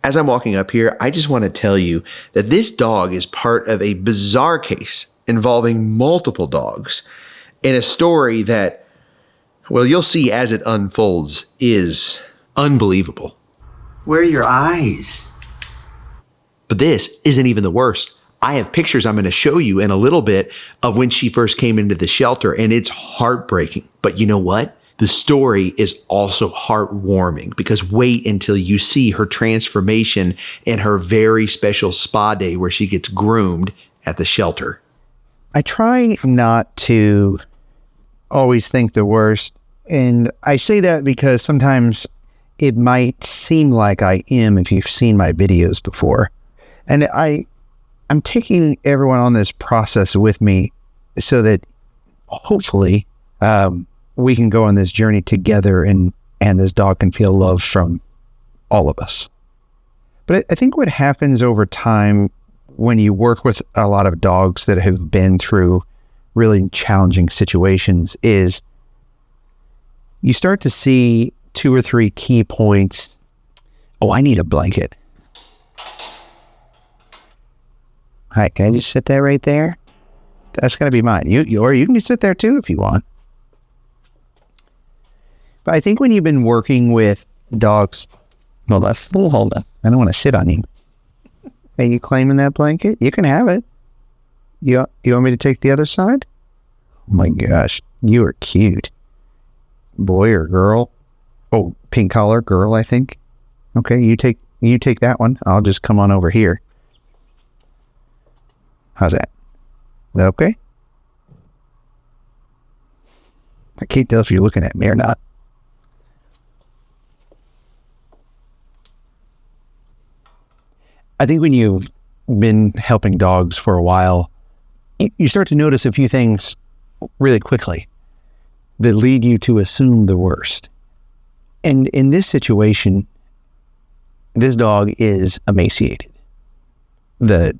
As I'm walking up here, I just want to tell you that this dog is part of a bizarre case involving multiple dogs in a story that, well, you'll see as it unfolds, is unbelievable. Where are your eyes? But this isn't even the worst. I have pictures I'm going to show you in a little bit of when she first came into the shelter, and it's heartbreaking. But you know what? The story is also heartwarming, because wait until you see her transformation and her very special spa day where she gets groomed at the shelter. I try not to always think the worst. And I say that because sometimes it might seem like I am if you've seen my videos before. And I'm taking everyone on this process with me so that hopefully we can go on this journey together, and this dog can feel love from all of us. But I think what happens over time when you work with a lot of dogs that have been through really challenging situations is you start to see 2 or 3 key points. Oh, I need a blanket. Hi, can I just sit there right there? That's going to be mine. Or you can sit there too if you want. But I think when you've been working with dogs, hold on. I don't want to sit on you. Are you claiming that blanket? You can have it. You want me to take the other side? Oh my gosh, you are cute. Boy or girl? Oh, pink collar, girl, I think. Okay, you take that one. I'll just come on over here. How's that? Is that okay? I can't tell if you're looking at me or not. I think when you've been helping dogs for a while, you start to notice a few things really quickly that lead you to assume the worst. And in this situation, this dog is emaciated. The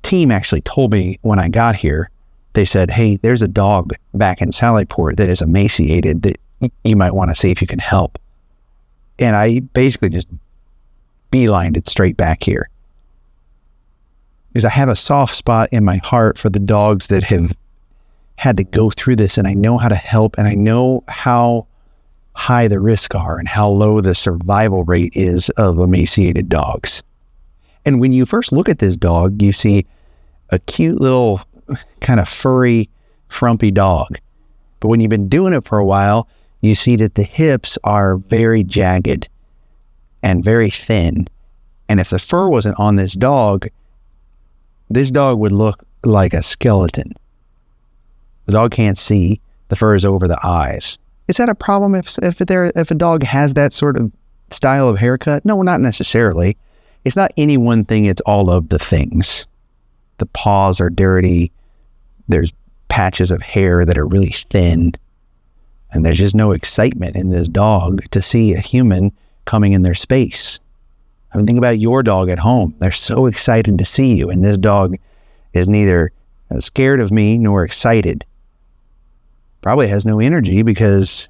team actually told me when I got here, they said, hey, there's a dog back in Sallyport that is emaciated that you might want to see if you can help. And I basically just beelined it straight back here, because I have a soft spot in my heart for the dogs that have had to go through this, and I know how to help, and I know how high the risks are and how low the survival rate is of emaciated dogs. And when you first look at this dog, you see a cute little kind of furry, frumpy dog. But when you've been doing it for a while, you see that the hips are very jagged and very thin. And if the fur wasn't on this dog would look like a skeleton. The dog can't see. The fur is over the eyes. Is that a problem if a dog has that sort of style of haircut? No, not necessarily. It's not any one thing, it's all of the things. The paws are dirty. There's patches of hair that are really thin. And there's just no excitement in this dog to see a human coming in their space. I mean, think about your dog at home. They're so excited to see you, and this dog is neither scared of me nor excited. Probably has no energy because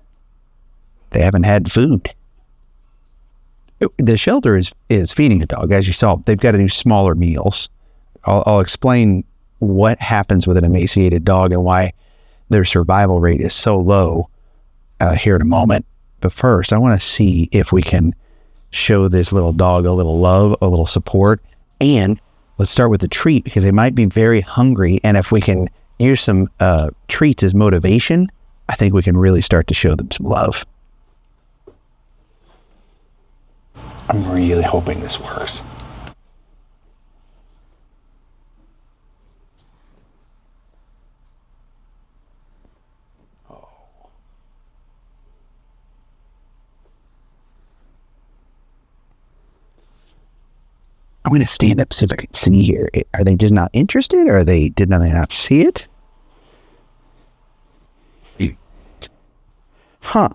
they haven't had food. The shelter is feeding a dog. As you saw, they've got to do smaller meals. I'll explain what happens with an emaciated dog and why their survival rate is so low here in a moment. But first, I want to see if we can show this little dog a little love, a little support. And let's start with the treat, because they might be very hungry. And if we can use some treats as motivation, I think we can really start to show them some love. I'm really hoping this works. Oh. I'm going to stand up so I can see here. Are they just not interested, or did they not see it? Huh.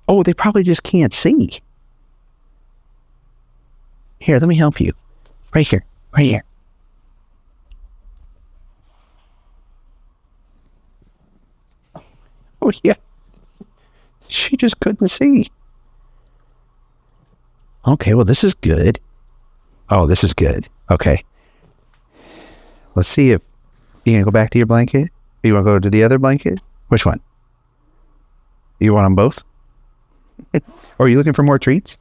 Oh, they probably just can't see. Here, let me help you. Right here. Right here. Oh, yeah. She just couldn't see. Okay, well, this is good. Oh, this is good. Okay. Let's see if you can go back to your blanket. You want to go to the other blanket? Which one? You want them both? Or are you looking for more treats?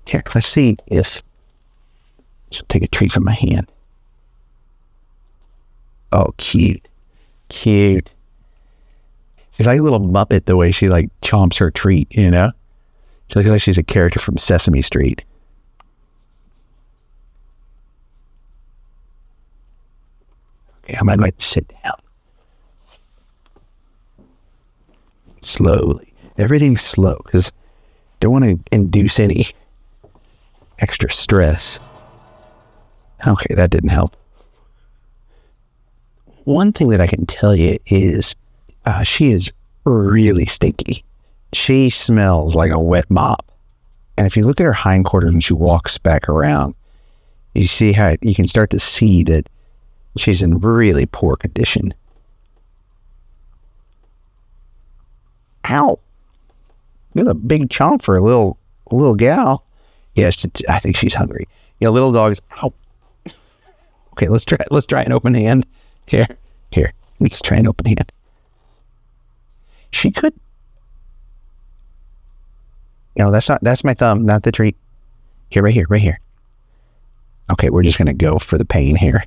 Here, let's see if she'll take a treat from my hand. Oh, cute. Cute. She's like a little Muppet the way she like chomps her treat, you know? She looks like she's a character from Sesame Street. Okay, I'm going to go ahead and sit down. Slowly. Everything's slow because don't want to induce any extra stress. Okay, that didn't help. One thing that I can tell you is she is really stinky. She smells like a wet mop. And if you look at her hindquarters when she walks back around, you see how you can start to see that she's in really poor condition. Ow. You're a big chomp for a little gal. Yes, I think she's hungry. You know, little dogs. Ow. Okay, let's try an open hand. Here. Let's try an open hand. She could. No, that's my thumb, not the treat. Here, right here. Okay, we're just gonna go for the pain here.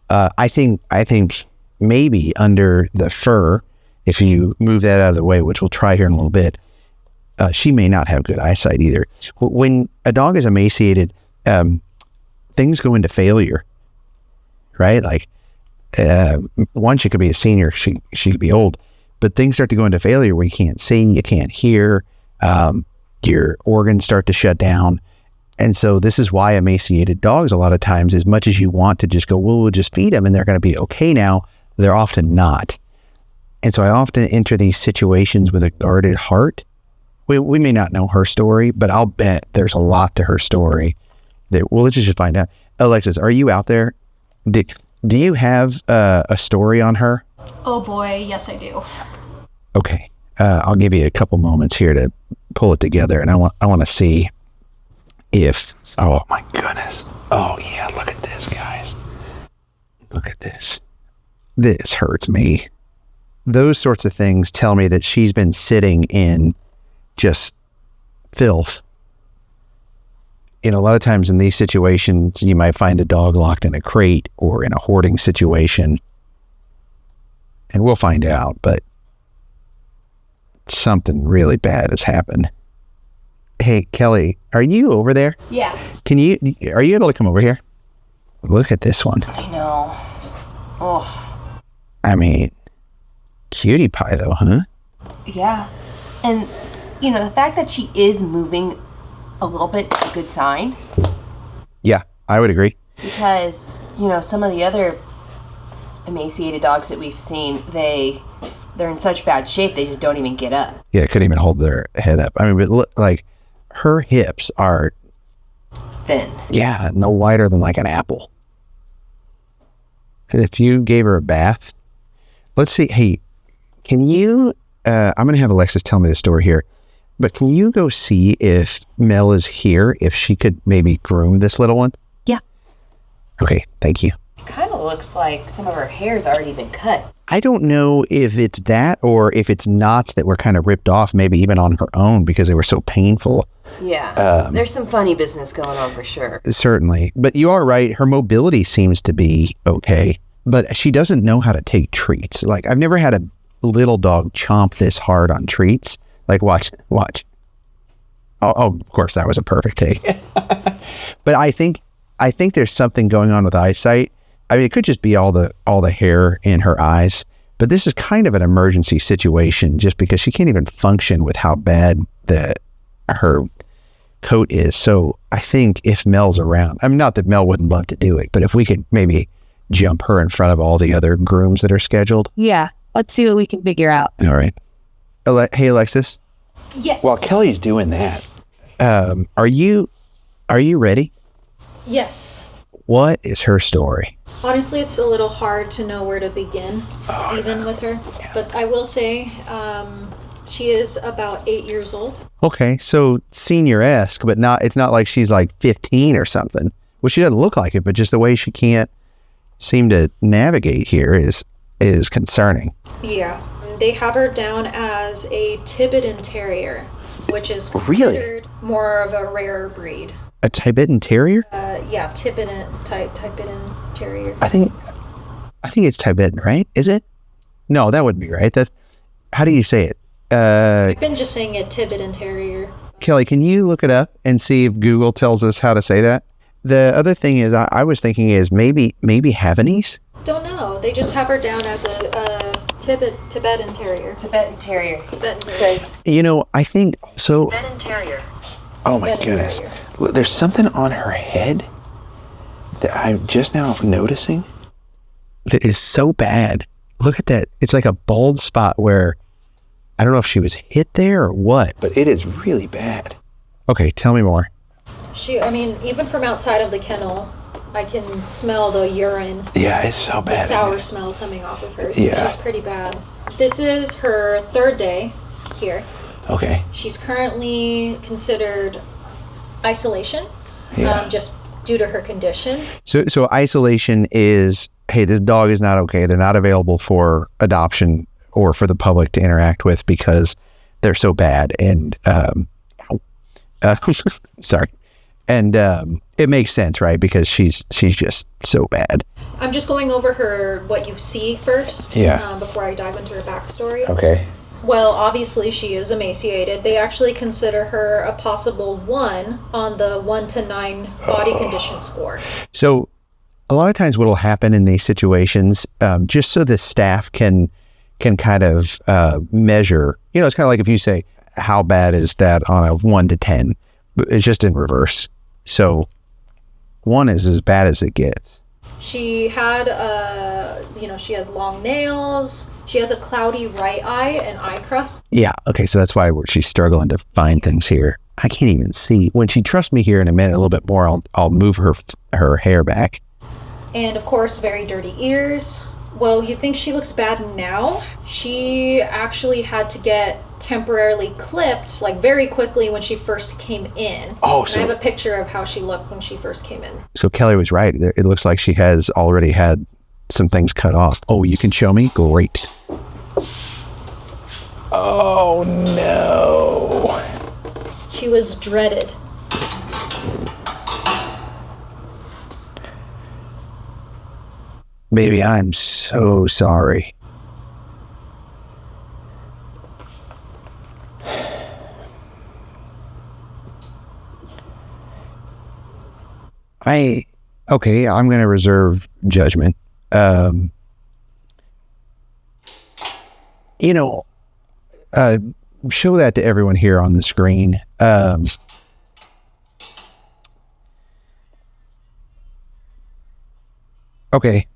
I think maybe under the fur, if you move that out of the way, which we'll try here in a little bit, she may not have good eyesight either. When a dog is emaciated, things go into failure, right? Like, one, she could be a senior, she could be old, but things start to go into failure where you can't see, you can't hear, your organs start to shut down. And so this is why emaciated dogs, a lot of times, as much as you want to just go, well, we'll just feed them and they're going to be okay now, they're often not. And so I often enter these situations with a guarded heart. We may not know her story, but I'll bet there's a lot to her story that, well, let's just find out. Alexis, are you out there? Do you have a story on her? Oh boy, yes I do. Okay. I'll give you a couple moments here to pull it together, and I want to see if, oh my goodness. Oh yeah, look at this, guys. Look at this. This hurts me. Those sorts of things tell me that she's been sitting in just filth. You know, a lot of times in these situations, you might find a dog locked in a crate or in a hoarding situation. And we'll find out, but something really bad has happened. Hey, Kelly, are you over there? Yeah. Are you able to come over here? Look at this one. I know. Oh. I mean, cutie pie though, huh? Yeah. And, you know, the fact that she is moving a little bit is a good sign. Yeah, I would agree. Because, you know, some of the other emaciated dogs that we've seen, they're in such bad shape, they just don't even get up. Yeah, couldn't even hold their head up. I mean, but look, like, her hips are Thin. Yeah, no wider than like an apple. And if you gave her a bath, let's see, hey, can you, I'm going to have Alexis tell me the story here, but can you go see if Mel is here, if she could maybe groom this little one? Yeah. Okay, thank you. It kind of looks like some of her hair's already been cut. I don't know if it's that or if it's knots that were kind of ripped off, maybe even on her own because they were so painful. Yeah, there's some funny business going on for sure. Certainly. But you are right. Her mobility seems to be okay, but she doesn't know how to take treats. Like, I've never had a little dog chomp this hard on treats. Like, watch. Oh, of course, that was a perfect take. But I think there's something going on with eyesight. I mean, it could just be all the hair in her eyes, but this is kind of an emergency situation just because she can't even function with how bad her coat is. So I think if Mel's around, I mean, not that Mel wouldn't love to do it, but if we could maybe jump her in front of all the other grooms that are scheduled. Yeah, let's see what we can figure out. All right. Hey, Alexis. Yes. While Kelly's doing that, are you ready? Yes. What is her story? Honestly, it's a little hard to know where to begin, even with her. But I will say, She is about 8 years old. Okay, so senior-esque, but it's not like she's like 15 or something. Well, she doesn't look like it, but just the way she can't seem to navigate here is concerning. Yeah. They have her down as a Tibetan Terrier, which is Really? considered more of a rare breed. A Tibetan Terrier? Yeah, Tibetan Terrier. I think it's Tibetan, right? Is it? No, that wouldn't be right. How do you say it? I've been just saying it Tibetan Terrier. Kelly, can you look it up and see if Google tells us how to say that? The other thing is, I was thinking is maybe Havanese? Don't know. They just have her down as a Tibetan Terrier. Tibetan Terrier. Tibetan Terrier. Says You know, I think so. Tibetan Terrier. Oh my Tibetan goodness. Terrier. Look, there's something on her head that I'm just now noticing that is so bad. Look at that. It's like a bald spot where I don't know if she was hit there or what, but it is really bad. Okay, tell me more. Even from outside of the kennel, I can smell the urine, Yeah, it's so the bad. sour smell coming off of her. So Yeah. she's pretty bad. This is her third day here. Okay. She's currently considered isolation, Yeah. just due to her condition. So isolation is, hey, this dog is not okay. They're not available for adoption or for the public to interact with because they're so bad. And sorry. And it makes sense, right? Because she's just so bad. I'm just going over what you see first, Yeah. before I dive into her backstory. Okay. Well, obviously she is emaciated. They actually consider her a possible 1 on the 1 to 9 body condition score. So a lot of times what will happen in these situations, just so the staff can kind of measure, it's kind of like if you say, how bad is that on a 1 to 10? But it's just in reverse. So 1 is as bad as it gets. She had, she had long nails. She has a cloudy right eye and eye crust. Yeah. Okay. So that's why she's struggling to find things here. I can't even see. When she trusts me here in a minute, a little bit more, I'll move her hair back. And of course, very dirty ears. Well, you think she looks bad now? She actually had to get temporarily clipped, like very quickly when she first came in. Oh, and I have a picture of how she looked when she first came in. So Kelly was right. It looks like she has already had some things cut off. Oh, you can show me? Great. Oh, no. She was dreaded. Baby, I'm so sorry. Okay, I'm going to reserve judgment. Show that to everyone here on the screen. Okay,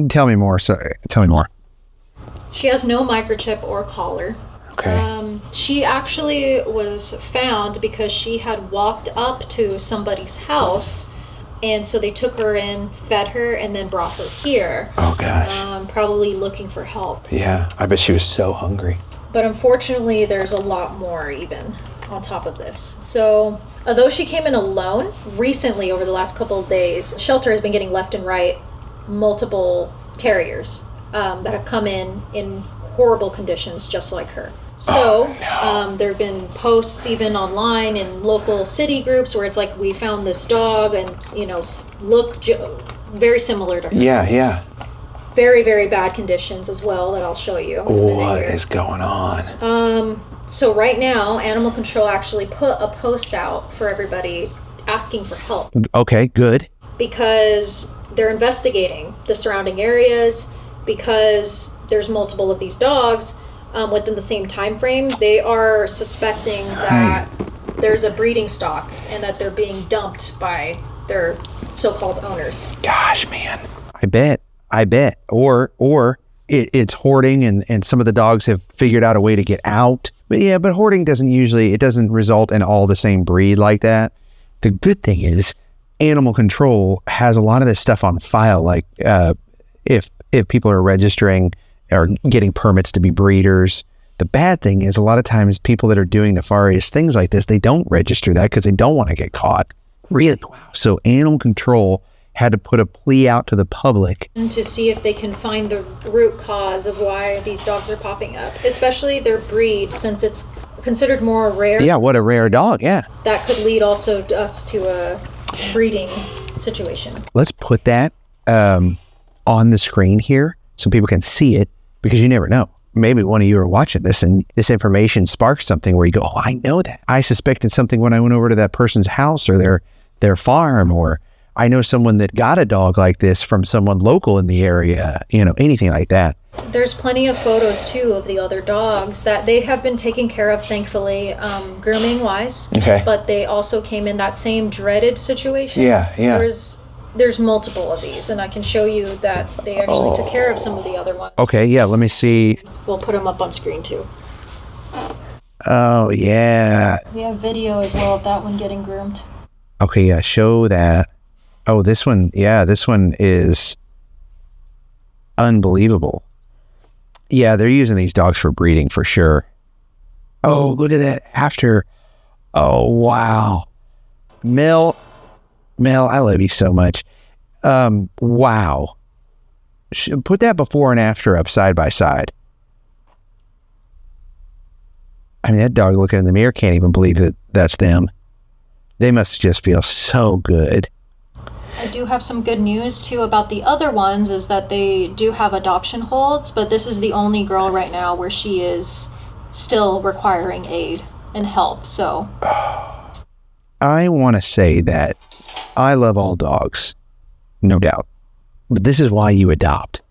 tell me more. Sorry, tell me more. She has no microchip or collar. Okay. She actually was found because she had walked up to somebody's house, and so they took her in, fed her, and then brought her here. Oh, gosh. Probably looking for help. Yeah, I bet she was so hungry. But unfortunately, there's a lot more even on top of this. So, although she came in alone, recently, over the last couple of days, the shelter has been getting left and right multiple terriers that have come in horrible conditions just like her. So there have been posts even online in local city groups where it's like, we found this dog and look very similar to her. Yeah. Very, very bad conditions as well that I'll show you in a minute What here. is going on? So right now, Animal Control actually put a post out for everybody asking for help Okay, good. because they're investigating the surrounding areas, because there's multiple of these dogs within the same time frame. They are suspecting that there's a breeding stock and that they're being dumped by their so-called owners. Gosh, man. I bet. Or it's hoarding and some of the dogs have figured out a way to get out. But hoarding doesn't result in all the same breed like that. The good thing is Animal Control has a lot of this stuff on file. Like if people are registering or getting permits to be breeders, The bad thing is a lot of times people that are doing nefarious things like this, they don't register that because they don't want to get caught. Really? Wow. So animal control had to put a plea out to the public. And to see if they can find the root cause of why these dogs are popping up, especially their breed, since it's considered more rare. Yeah, what a rare dog, yeah. That could lead also us to a breeding situation. Let's put that on the screen here so people can see it, because you never know. Maybe one of you are watching this and this information sparks something where you go, oh, I know that. I suspected something when I went over to that person's house or their farm, or I know someone that got a dog like this from someone local in the area, anything like that. There's plenty of photos too of the other dogs that they have been taken care of, thankfully, grooming wise. Okay. But they also came in that same dreaded situation. Yeah. There's multiple of these, and I can show you that they actually took care of some of the other ones. Okay, yeah, let me see. We'll put them up on screen too. Oh, yeah. We have video as well of that one getting groomed. Okay, yeah, show that. Oh, this one is unbelievable. Yeah, they're using these dogs for breeding for sure. Oh, look at that after. Oh, wow. Mel, I love you so much. Wow. Put that before and after up side by side. I mean, that dog looking in the mirror can't even believe that that's them. They must just feel so good. I do have some good news too about the other ones, is that they do have adoption holds, but this is the only girl right now where she is still requiring aid and help. So I want to say that I love all dogs, no doubt. But this is why you adopt.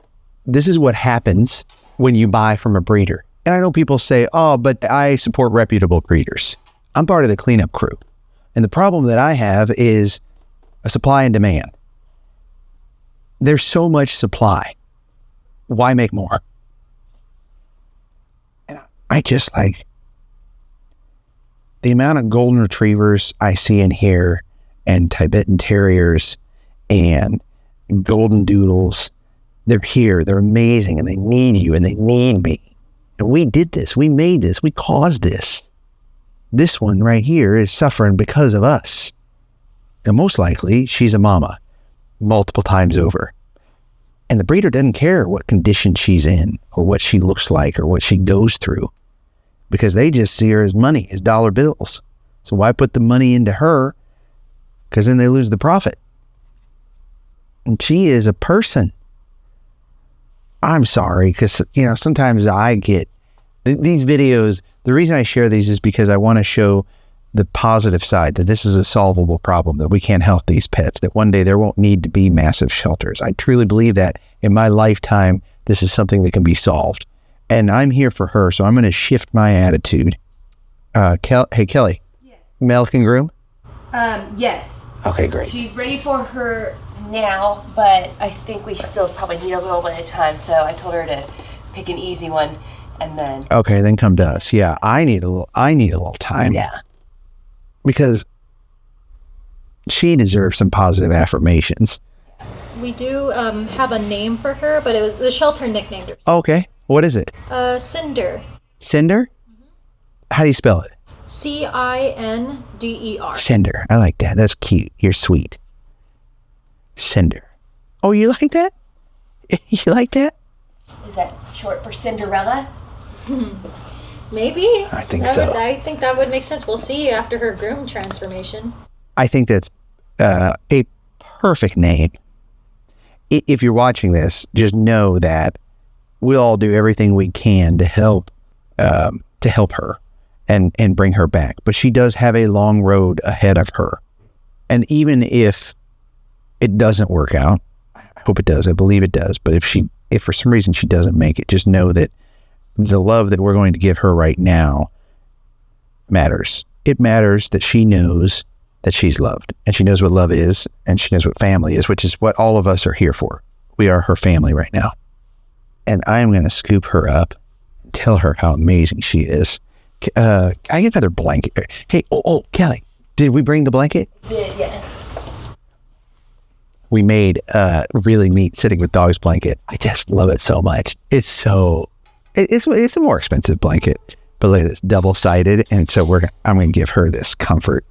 This is what happens when you buy from a breeder. And I know people say, oh, but I support reputable breeders. I'm part of the cleanup crew. And the problem that I have is a supply and demand. There's so much supply. Why make more? And I just like the amount of golden retrievers I see in here, and Tibetan Terriers and golden doodles. They're here. They're amazing, and they need you, and they need me. And we did this. We made this. We caused this. This one right here is suffering because of us. And most likely, she's a mama multiple times over. And the breeder doesn't care what condition she's in, or what she looks like, or what she goes through, because they just see her as money, as dollar bills. So why put the money into her? Because then they lose the profit. And she is a person. I'm sorry, because, sometimes I get these videos. The reason I share these is because I want to show the positive side, that this is a solvable problem, that we can't help these pets, that one day there won't need to be massive shelters. I truly believe that in my lifetime, this is something that can be solved. And I'm here for her, so I'm going to shift my attitude. Hey, Kelly. Yes. Mel can groom? Yes. Okay, great. She's ready for her now, but I think we still probably need a little bit of time, so I told her to pick an easy one, and then... Okay, then come to us. Yeah, I need a little time. Yeah. Because she deserves some positive affirmations. we do have a name for her, but it was the shelter nicknamed her. Okay, what is it? Cinder. Cinder? How do you spell it? Cinder. Cinder. I like that. That's cute. You're sweet. Cinder. Oh, you like that? You like that? Is that short for Cinderella? Maybe. I think so. I think that would make sense. We'll see after her groom transformation. I think that's a perfect name. If you're watching this, just know that we'll all do everything we can to help her and bring her back. But she does have a long road ahead of her. And even if it doesn't work out, I hope it does, I believe it does, but if for some reason she doesn't make it, just know that the love that we're going to give her right now matters. It matters that she knows that she's loved, and she knows what love is, and she knows what family is, which is what all of us are here for. We are her family right now. And I am going to scoop her up and tell her how amazing she is. I get another blanket. Hey, Kelly, did we bring the blanket? Yeah. We made really neat sitting with dogs blanket. I just love it so much. It's so It's a more expensive blanket, but look at this, double-sided, and so I'm going to give her this comfort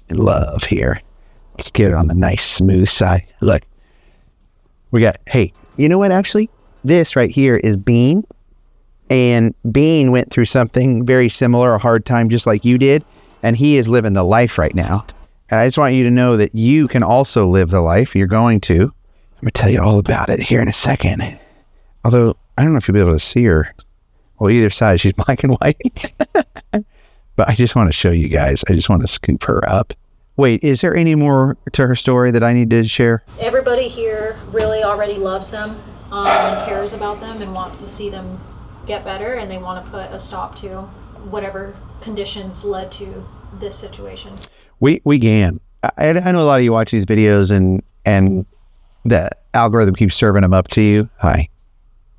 and love here. Let's get it on the nice smooth side. Look, hey, you know what? Actually, this right here is Bean, and Bean went through something very similar, a hard time, just like you did, and he is living the life right now. And I just want you to know that you can also live the life. You're going to. I'm going to tell you all about it here in a second. Although, I don't know if you'll be able to see her. Well, either side, she's black and white. But I just want to show you guys. I just want to scoop her up. Wait, is there any more to her story that I need to share? Everybody here really already loves them and cares about them and wants to see them get better, and they want to put a stop to whatever conditions led to this situation. We can. I know a lot of you watch these videos and the algorithm keeps serving them up to you. Hi.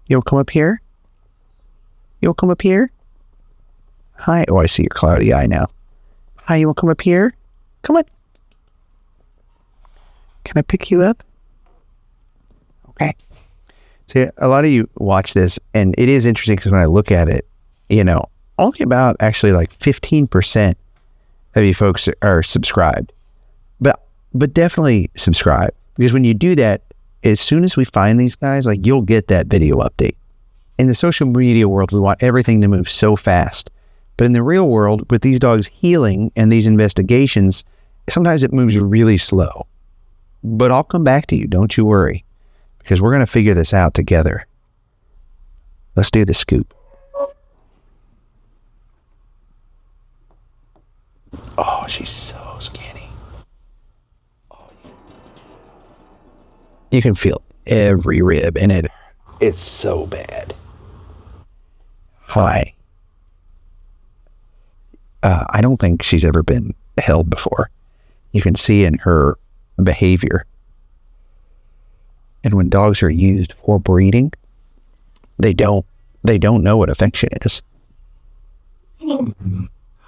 You'll come up here? You'll come up here? Hi. Oh, I see your cloudy eye now. Hi, you want to come up here? Come on. Can I pick you up? Okay. See, a lot of you watch this, and it is interesting because when I look at it, only about actually like 15% of you folks are subscribed. But definitely subscribe, because when you do that, as soon as we find these guys, like, you'll get that video update. In the social media world, we want everything to move so fast. But in the real world, with these dogs healing and these investigations, sometimes it moves really slow. But I'll come back to you, don't you worry, because we're going to figure this out together. Let's do the scoop. Oh, she's so skinny. Oh, you can feel every rib in it. It's so bad. Hi. I don't think she's ever been held before. You can see in her behavior. And when dogs are used for breeding, they don't know what affection is.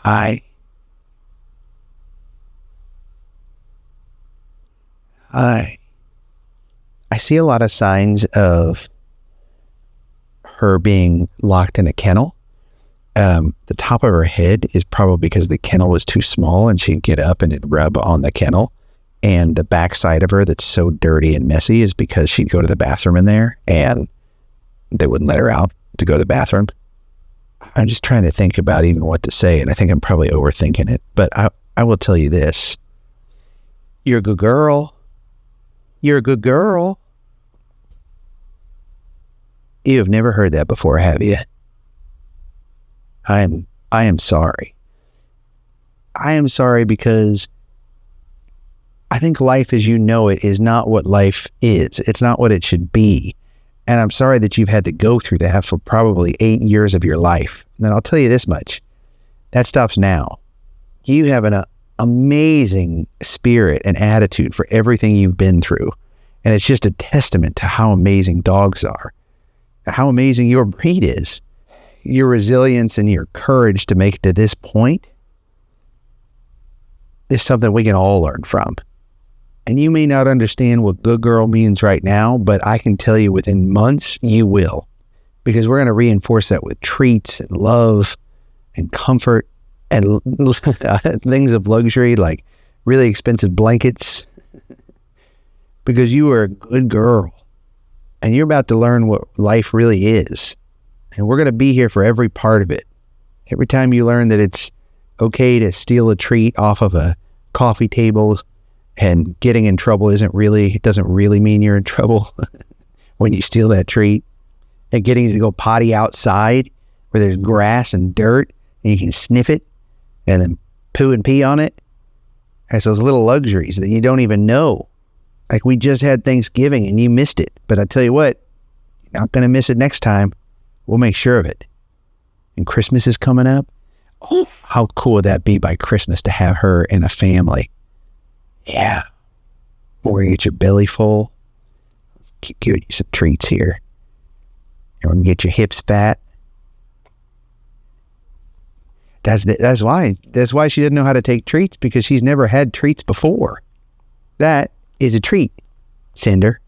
Hi. Hi. I see a lot of signs of her being locked in a kennel. The top of her head is probably because the kennel was too small and she'd get up and it'd rub on the kennel. And the back side of her that's so dirty and messy is because she'd go to the bathroom in there and they wouldn't let her out to go to the bathroom. I'm just trying to think about even what to say, and I think I'm probably overthinking it. But I will tell you this. You're a good girl. You're a good girl. You have never heard that before, have you? I am sorry. I am sorry because I think life as you know it is not what life is. It's not what it should be. And I'm sorry that you've had to go through that for probably 8 years of your life. And I'll tell you this much. That stops now. You have an amazing spirit and attitude for everything you've been through. And it's just a testament to how amazing dogs are, how amazing your breed is. Your resilience and your courage to make it to this point is something we can all learn from. And you may not understand what good girl means right now, but I can tell you within months, you will. Because we're going to reinforce that with treats and love and comfort and things of luxury like really expensive blankets. Because you are a good girl. And you're about to learn what life really is. And we're going to be here for every part of it. Every time you learn that it's okay to steal a treat off of a coffee table and getting in trouble it doesn't really mean you're in trouble when you steal that treat. And getting to go potty outside where there's grass and dirt and you can sniff it and then poo and pee on it. Has those little luxuries that you don't even know. Like we just had Thanksgiving and you missed it. But I tell you what, you're not going to miss it next time. We'll make sure of it. And Christmas is coming up. Oh, how cool would that be by Christmas to have her in a family? Yeah. We're going to get your belly full. Keep giving you some treats here. And we're going to get your hips fat. That's why she doesn't know how to take treats, because she's never had treats before. That is a treat, Cinder.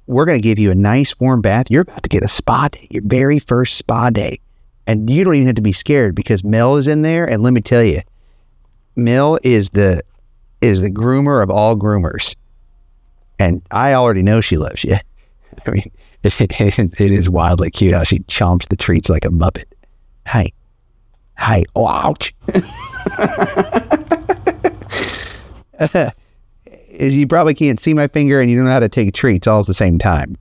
We're going to give you a nice warm bath. You're about to get a spa day, your very first spa day. And you don't even have to be scared because Mel is in there. And let me tell you, Mel is the groomer of all groomers. And I already know she loves you. I mean, it is wildly cute how she chomps the treats like a Muppet. Hi. Oh, ouch. You probably can't see my finger and you don't know how to take treats all at the same time.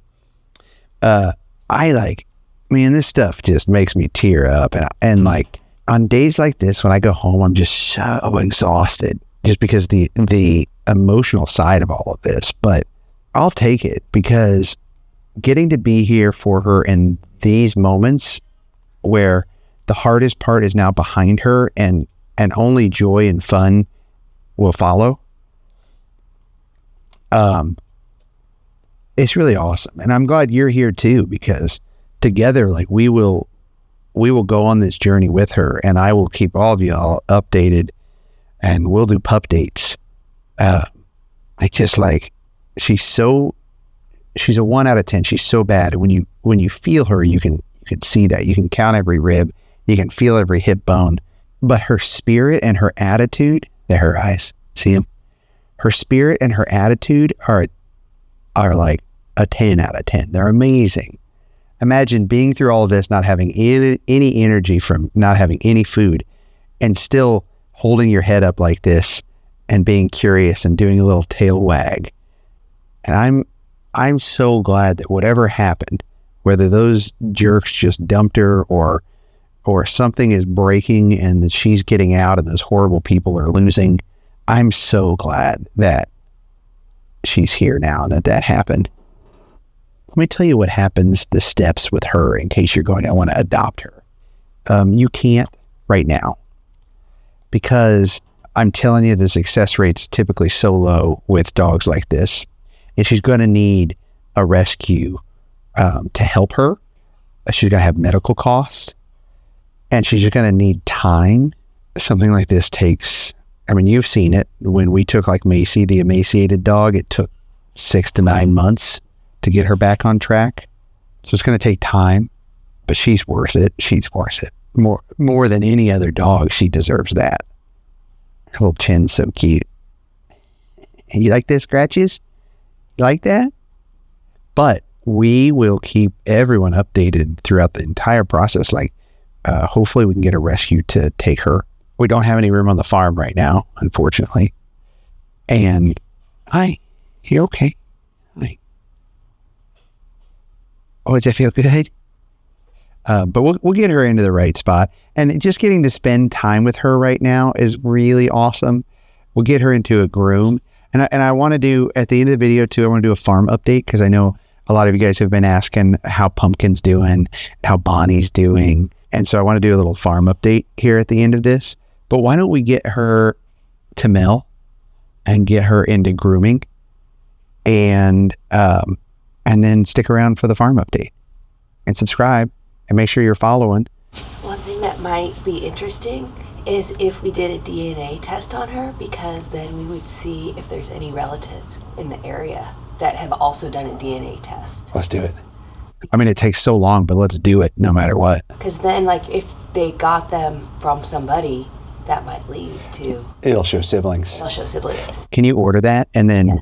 This stuff just makes me tear up. And like on days like this, when I go home, I'm just so exhausted just because the emotional side of all of this. But I'll take it because getting to be here for her in these moments where the hardest part is now behind her and only joy and fun will follow. It's really awesome. And I'm glad you're here too, because together, like we will go on this journey with her, and I will keep all of you all updated, and we'll do pup dates. She's a 1 out of 10. She's so bad. When you feel her, you can see that. You can count every rib. You can feel every hip bone. But her spirit and her attitude, they're her eyes. See them? Her spirit and her attitude are like a 10 out of 10. They're amazing. Imagine being through all of this, not having any energy from not having any food, and still holding your head up like this and being curious and doing a little tail wag. And I'm so glad that whatever happened, whether those jerks just dumped her or something is breaking and that she's getting out and those horrible people are losing, I'm so glad that she's here now and that happened. Let me tell you what happens, the steps with her, in case you're going, I want to adopt her. You can't right now because I'm telling you the success rate's typically so low with dogs like this. And she's going to need a rescue to help her. She's going to have medical costs. And she's just going to need time. Something like this takes, you've seen it. When we took like Macy, the emaciated dog, it took 6 to 9 months to get her back on track. So it's going to take time, but she's worth it. She's worth it. More than any other dog, she deserves that. Her little chin's so cute. And you like the scratches? You like that? But we will keep everyone updated throughout the entire process. Like, hopefully we can get a rescue to take her. We don't have any room on the farm right now, unfortunately. And hi, you okay? Hi. Oh, does that feel good? But we'll get her into the right spot. And just getting to spend time with her right now is really awesome. We'll get her into a groom. And I want to do, at the end of the video too, I want to do a farm update because I know a lot of you guys have been asking how Pumpkin's doing, how Bonnie's doing. And so I want to do a little farm update here at the end of this. But why don't we get her to Mel and get her into grooming and then stick around for the farm update and subscribe and make sure you're following. One thing that might be interesting is if we did a DNA test on her, because then we would see if there's any relatives in the area that have also done a DNA test. Let's do it. It takes so long, but let's do it no matter what. Because then, like, if they got them from somebody, that might lead to... It'll show siblings. It'll show siblings. Can you order that? And then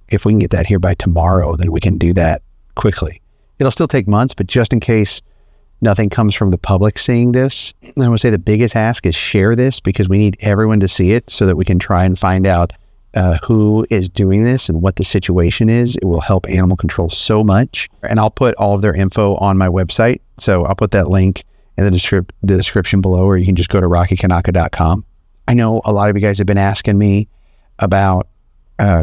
if we can get that here by tomorrow, then we can do that quickly. It'll still take months, but just in case nothing comes from the public seeing this, I want to say the biggest ask is share this because we need everyone to see it so that we can try and find out who is doing this and what the situation is. It will help animal control so much. And I'll put all of their info on my website. So I'll put that link in the description below, or you can just go to rockykanaka.com. I know a lot of you guys have been asking me about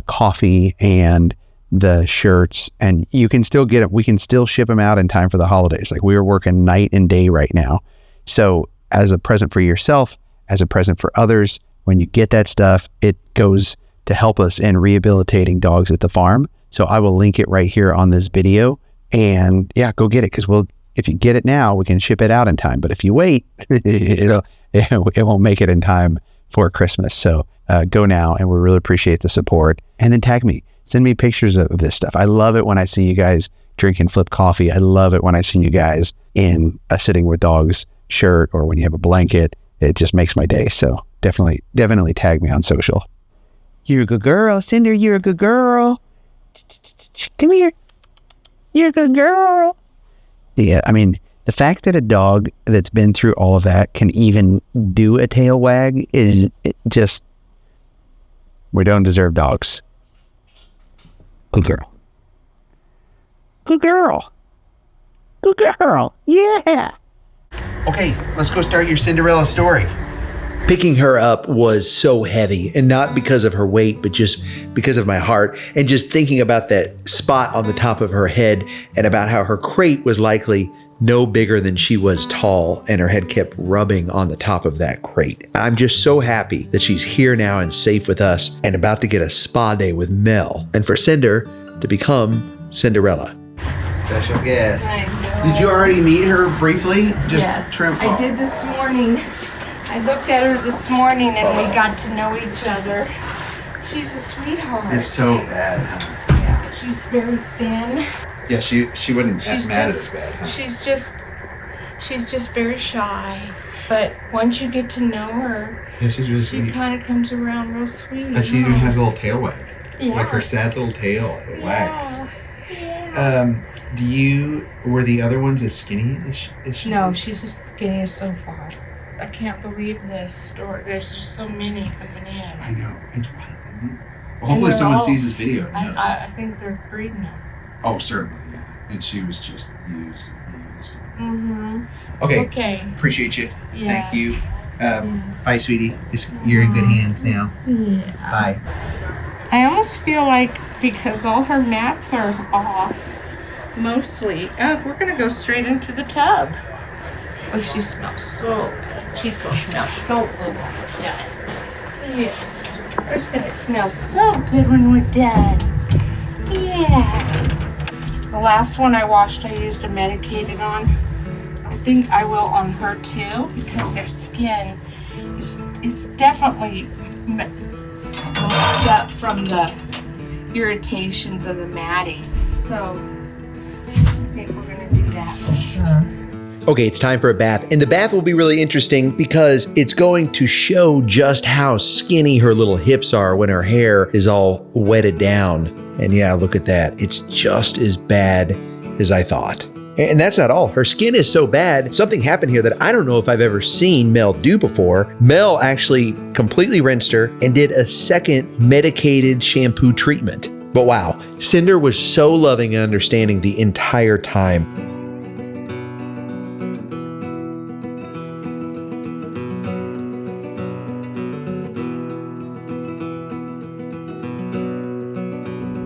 coffee and the shirts, and you can still get it. We can still ship them out in time for the holidays. Like, we are working night and day right now. So as a present for yourself, as a present for others, when you get that stuff, it goes to help us in rehabilitating dogs at the farm. So I will link it right here on this video, and yeah, go get it. Cause if you get it now, we can ship it out in time. But if you wait, it won't make it in time for Christmas. So go now, and we really appreciate the support. And then tag me. Send me pictures of this stuff. I love it when I see you guys drinking flip coffee. I love it when I see you guys in sitting with dogs shirt or when you have a blanket. It just makes my day. So definitely tag me on social. You're a good girl, Cinder. You're a good girl. Come here. You're a good girl. Yeah, I mean, the fact that a dog that's been through all of that can even do a tail wag is just, we don't deserve dogs. Good girl. Good girl. Good girl. Yeah. Okay, let's go start your Cinderella story. Picking her up was so heavy, and not because of her weight, but just because of my heart, and just thinking about that spot on the top of her head and about how her crate was likely no bigger than she was tall, and her head kept rubbing on the top of that crate. I'm just so happy that she's here now and safe with us and about to get a spa day with Mel, and for Cinder to become Cinderella. Special guest. Did you already meet her briefly? Yes, I did this morning. I looked at her this morning and we got to know each other. She's a sweetheart. It's so bad, huh? Yeah, she's very thin. Yeah, she wouldn't She's mad just, as bad, huh? She's just very shy. But once you get to know her, Yeah, she's really she sweet. kind of comes around real sweet. And she even has a little tail wag. Yeah. Like her sad little tail, it wags. Yeah. Were the other ones as skinny as she No, was? she's as skinny so far. I can't believe this story. There's just so many coming in. I know. It's wild, isn't it? Well, hopefully someone sees this video and knows. I think they're breeding them. Oh, certainly, yeah. And she was just used. Mm-hmm. Okay. Okay. Appreciate you. Yes. Thank you. Yes. Bye, sweetie. You're in good hands now. Yeah. Bye. I almost feel like because all her mats are off, mostly. We're gonna go straight into the tub. Oh, she smells so good. She's gonna smell so good. Yeah. Yes. It's gonna smell so good when we're done. Yeah. The last one I washed, I used a medicated on. I think I will on her too because their skin is definitely messed up from the irritations of the matting. So I think we're gonna do that for sure. Okay, it's time for a bath. And the bath will be really interesting because it's going to show just how skinny her little hips are when her hair is all wetted down. And yeah, look at that. It's just as bad as I thought. And that's not all. Her skin is so bad, something happened here that I don't know if I've ever seen Mel do before. Mel actually completely rinsed her and did a second medicated shampoo treatment. But wow, Cinder was so loving and understanding the entire time.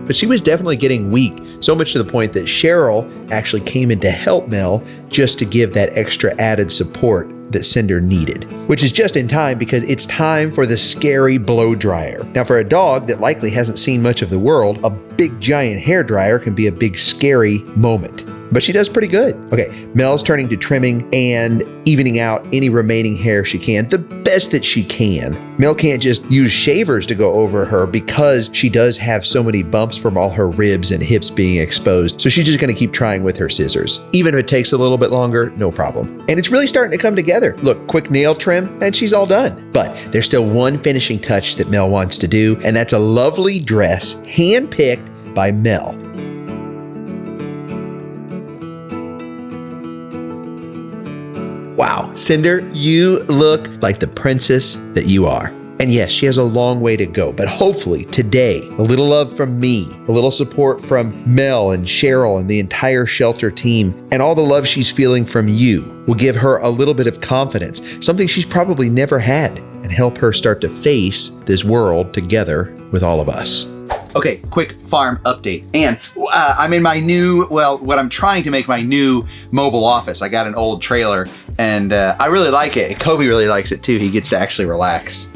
But she was definitely getting weak, so much to the point that Cheryl actually came in to help Mel just to give that extra added support that Cinder needed, which is just in time because it's time for the scary blow dryer. Now, for a dog that likely hasn't seen much of the world, a big giant hair dryer can be a big scary moment. But she does pretty good. Okay, Mel's turning to trimming and evening out any remaining hair she can, the best that she can. Mel can't just use shavers to go over her because she does have so many bumps from all her ribs and hips being exposed. So she's just gonna keep trying with her scissors. Even if it takes a little bit longer, no problem. And it's really starting to come together. Look, quick nail trim and she's all done. But there's still one finishing touch that Mel wants to do, and that's a lovely dress handpicked by Mel. Wow, Cinder, you look like the princess that you are. And yes, she has a long way to go, but hopefully today, a little love from me, a little support from Mel and Cheryl and the entire shelter team, and all the love she's feeling from you will give her a little bit of confidence, something she's probably never had, and help her start to face this world together with all of us. Okay, quick farm update. And I'm in my new, what I'm trying to make my new mobile office. I got an old trailer and I really like it. Kobe really likes it too. He gets to actually relax.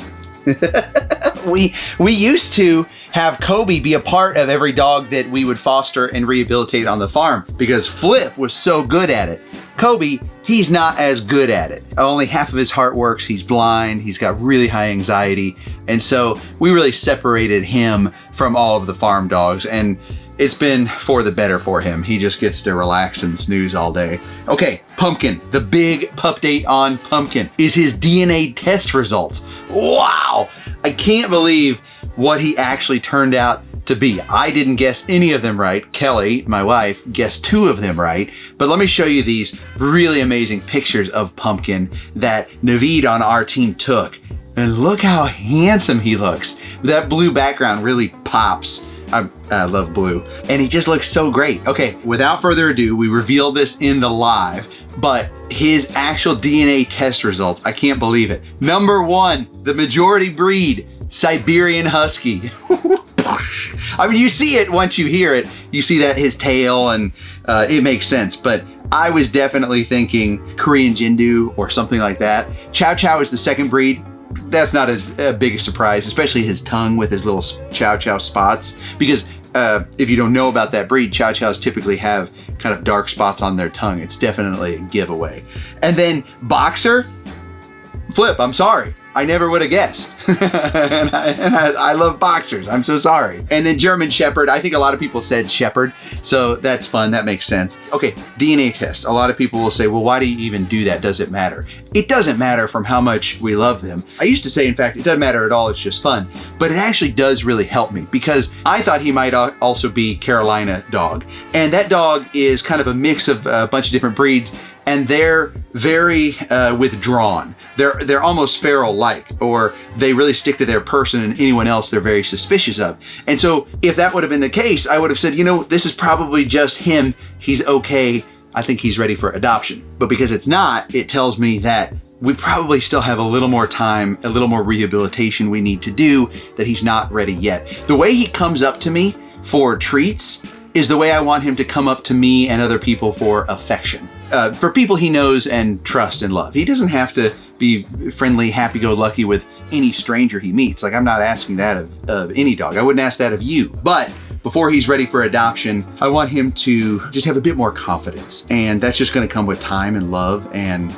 We used to have Kobe be a part of every dog that we would foster and rehabilitate on the farm because Flip was so good at it. Kobe, he's not as good at it. Only half of his heart works. He's blind. He's got really high anxiety. And so we really separated him from all of the farm dogs. And it's been for the better for him. He just gets to relax and snooze all day. Okay, Pumpkin. The big update on Pumpkin is his DNA test results. Wow! I can't believe what he actually turned out to be. I didn't guess any of them right. Kelly, my wife, guessed 2 of them right. But let me show you these really amazing pictures of Pumpkin that Naveed on our team took. And look how handsome he looks. That blue background really pops. I love blue. And he just looks so great. Okay, without further ado, we revealed this in the live, but his actual DNA test results, I can't believe it. Number 1, the majority breed, Siberian Husky. I mean, you see it once you hear it. You see that his tail and it makes sense, but I was definitely thinking Korean Jindu or something like that. Chow Chow is the second breed. That's not as big a surprise, especially his tongue with his little Chow Chow spots, because if you don't know about that breed, Chow Chows typically have kind of dark spots on their tongue. It's definitely a giveaway. And then Boxer, Flip, I'm sorry. I never would have guessed. and I love boxers. I'm so sorry. And then German Shepherd. I think a lot of people said Shepherd, so that's fun. That makes sense. Okay, DNA test. A lot of people will say, well, why do you even do that? Does it matter? It doesn't matter from how much we love them. I used to say, in fact, it doesn't matter at all. It's just fun. But it actually does really help me, because I thought he might also be Carolina dog. And that dog is kind of a mix of a bunch of different breeds, and they're very withdrawn. They're almost feral-like, or they really stick to their person, and anyone else they're very suspicious of. And so if that would have been the case, I would have said, you know, this is probably just him. He's okay. I think he's ready for adoption. But because it's not, it tells me that we probably still have a little more time, a little more rehabilitation we need to do, that he's not ready yet. The way he comes up to me for treats is the way I want him to come up to me and other people for affection. For people he knows and trusts and love. He doesn't have to be friendly, happy-go-lucky with any stranger he meets. Like, I'm not asking that of any dog. I wouldn't ask that of you. But before he's ready for adoption, I want him to just have a bit more confidence. And that's just gonna come with time and love and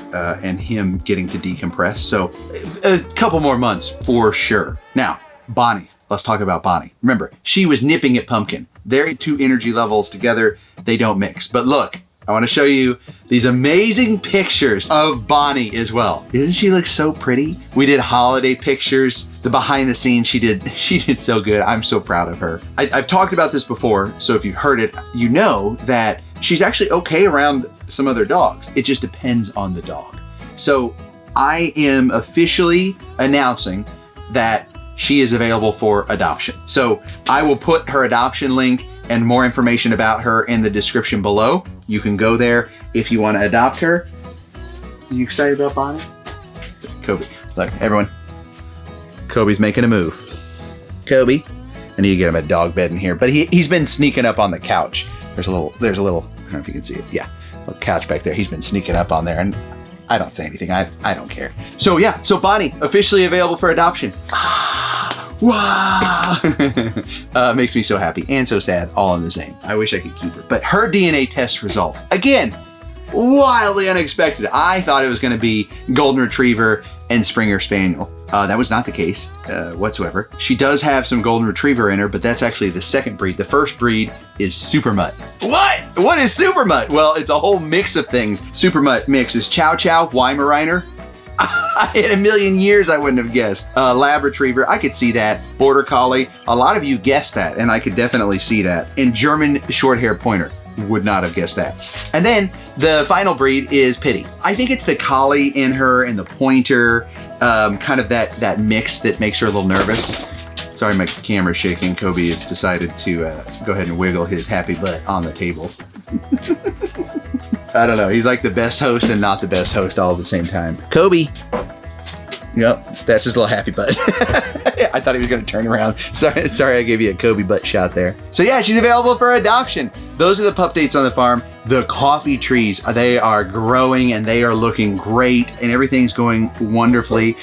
him getting to decompress. So a couple more months for sure. Now, Bonnie. Let's talk about Bonnie. Remember, she was nipping at Pumpkin. Their 2 energy levels together, they don't mix. But look, I want to show you these amazing pictures of Bonnie as well. Doesn't she look so pretty? We did holiday pictures. The behind the scenes, she did so good. I'm so proud of her. I've talked about this before, so if you've heard it, you know that she's actually okay around some other dogs. It just depends on the dog. So I am officially announcing that she is available for adoption. So I will put her adoption link and more information about her in the description below. You can go there if you want to adopt her. Are you excited about Bonnie? Kobe, look, everyone. Kobe's making a move. Kobe, I need to get him a dog bed in here, but he's been sneaking up on the couch. There's a little, I don't know if you can see it. Yeah, a little couch back there. He's been sneaking up on there, and I don't say anything. I don't care. So yeah, so Bonnie, officially available for adoption. Wow! Makes me so happy and so sad all in the same. I wish I could keep her. But her DNA test results, again, wildly unexpected. I thought it was going to be Golden Retriever and Springer Spaniel. That was not the case whatsoever. She does have some Golden Retriever in her, but that's actually the second breed. The first breed is Super Mutt. What? What is Super Mutt? Well, it's a whole mix of things. Super Mutt mix is Chow Chow, Weimaraner. In a million years, I wouldn't have guessed. Lab Retriever, I could see that. Border Collie, a lot of you guessed that, and I could definitely see that. And German Short-Haired Pointer, would not have guessed that. And then the final breed is Pitty. I think it's the Collie in her and the Pointer, kind of that mix that makes her a little nervous. Sorry, my camera's shaking. Kobe has decided to go ahead and wiggle his happy butt on the table. I don't know. He's like the best host and not the best host all at the same time. Kobe. Yep, that's his little happy butt. I thought he was going to turn around. Sorry, I gave you a Kobe butt shot there. So yeah, she's available for adoption. Those are the pup dates on the farm. The coffee trees, they are growing and they are looking great and everything's going wonderfly.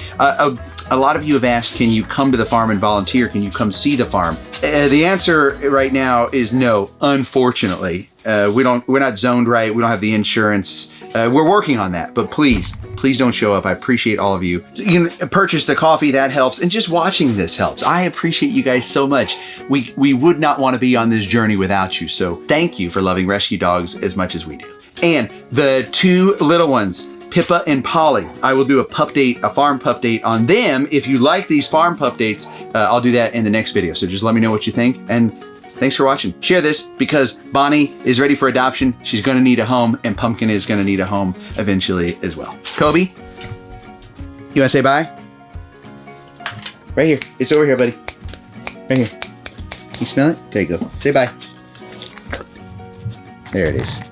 A lot of you have asked, can you come to the farm and volunteer? Can you come see the farm? The answer right now is no, unfortunately. We're not zoned right. We don't have the insurance. We're working on that, but please don't show up. I appreciate all of you. You can purchase the coffee, that helps, and just watching this helps. I appreciate you guys so much. We would not want to be on this journey without you, so thank you for loving rescue dogs as much as we do. And the 2 little ones, Pippa and Polly, I will do a farm pup date on them. If you like these farm pup dates, I'll do that in the next video, so just let me know what you think, and thanks for watching. Share this because Bonnie is ready for adoption. She's gonna need a home, and Pumpkin is gonna need a home eventually as well. Kobe, you wanna say bye? Right here, it's over here, buddy. Right here. You smell it? There you go, say bye. There it is.